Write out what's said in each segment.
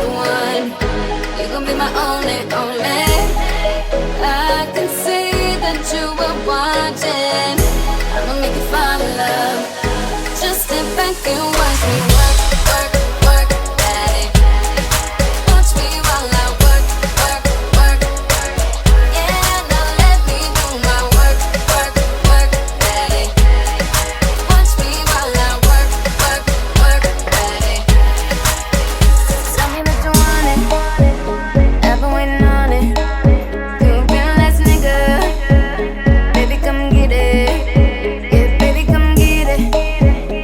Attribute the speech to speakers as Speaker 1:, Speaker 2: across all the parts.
Speaker 1: the one. You gon' be my only, only. I can see that you were watching. I'ma make you fall in love. Just sit back and watch me work, work, work, daddy. Watch me while I work, work, work. Yeah, now let me do my work, work, work, daddy. Watch me while I work, work, work, daddy. Tell me that you want it. I've been waiting on it. You a real ass nigga. Baby, come get it. Yeah, baby, come get it.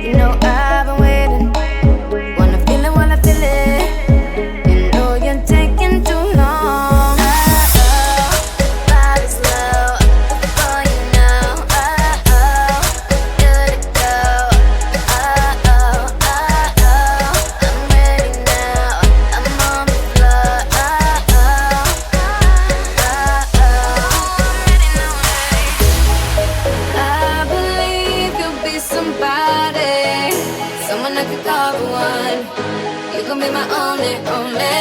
Speaker 1: You know I've been waiting. Wanna feel it while I feel it. You know you're taking too long. Body's low before you know. Good to go. I'm ready now. I'm on the floor. I believe you'll be somebody, someone I could call the one. You gon' be my only, only.